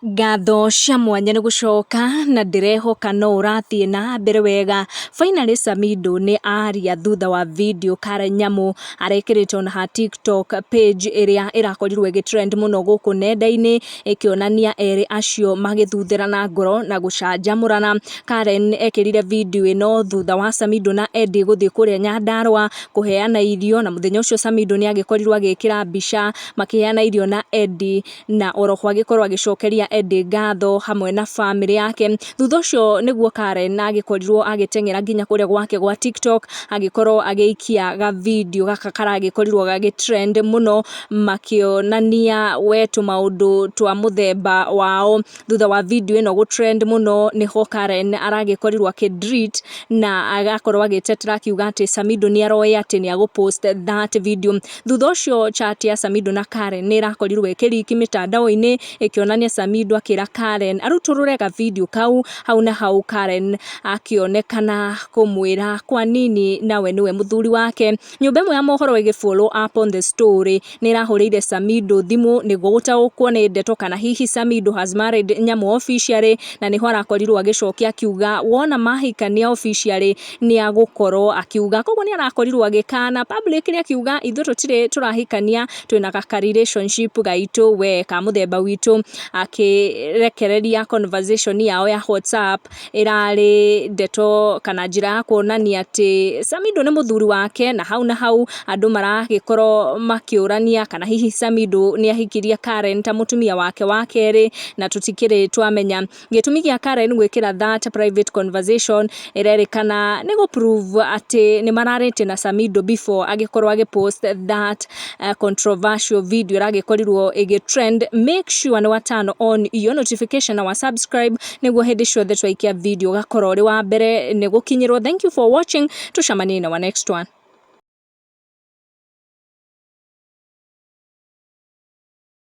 Ngatho cia mwanya nĩ gũcoka na ndĩrehoka no ũrathiĩ na mbere wega. Finally Samido nĩ aria thutha wa video Karen Nyamu arekĩrĩte on ha TikTok page ĩrĩa ĩrakorirwo ĩgĩtrend mũno gũkũ nenda-inĩ ĩkĩonania erĩ acio magĩthuthĩrana ngoro na gũcanjamũrana. Karen ekĩrire video ĩno thutha wa Samido na Eddie gũthiĩ kũrĩa Nyandarua kũheana irio, na mũthenya ũcio Samido nĩ agĩkorirwo agĩkĩra mbica makĩheana irio na Eddie, na oroho agĩkorwo agĩcokeria Eddie ngatho hamwe na family yake. Thutha ũcio nĩguo Karen agĩkorirwo agĩteng'era nginya kũrĩa gwake gwa TikTok agĩkorwo agĩikia ga video gaka karagĩkorirwo gagĩtrend mũno makĩonania tũmaũndũ twa mũthemba wao. Thutha wa video ĩno gũtrend mũno nĩho Karen aragĩkorirwo akĩdreet na agakorwo agĩtetera akiuga atĩ Samido nĩ aroya atĩ nĩ agũpost that video. Thutha ũcio chat ya Samido na Karen nĩ ĩrakorirwo ĩkĩriki mitandao-inĩ ĩkĩonania Samido akĩra Karen arutũrũre ga video hau na hau Karen akĩonekana kũmwĩra kwa nini nawe nĩwe mũthuri wake. Nyũmba ĩmwe ya mohoro ĩgĩfollow up on the story nĩ ĩrahũrĩire Samido thimũ nĩguo gũtaũkwo nĩ ndeto kana hihi Samido has married Nyamu officially, na nĩho arakorirwo agĩcokia akiuga wona mahikania officially nĩ agũkorwo akiuga. Koguo nĩ arakorirwo agĩkana publicly akiuga ithuĩ tũtirĩ tũrahikania, twĩna gaka relationship gaitũ we ka mũthemba witũ, akĩrekereria conversation yao ya WhatsApp ĩrarĩ ndeto kana njĩra ya kuonania atĩ Samido nĩ mũthuri wake, na hau andũ maragĩkorwo makĩũrania kana hihi Samido nĩ ahikirie Karen ta mũtumia wake wa kerĩ, na tũtikĩrĩ twamenya. Gĩtũmi gĩa Karen gwĩkĩra that private conversation ĩrerĩkana nĩ gũprove atĩ nĩ mararĩte na Samido before agĩkorwo agĩpost that controversial video ĩragĩkorirwo ĩgĩtrend. Make sure nĩ wa turn on your notification na wa subscribe nĩguo hĩndĩ ciothe twaikia video gakorwo ũrĩ wa mbere nĩ gũkinyĩrwo. Thank you for watching, tucemanie na wa next one.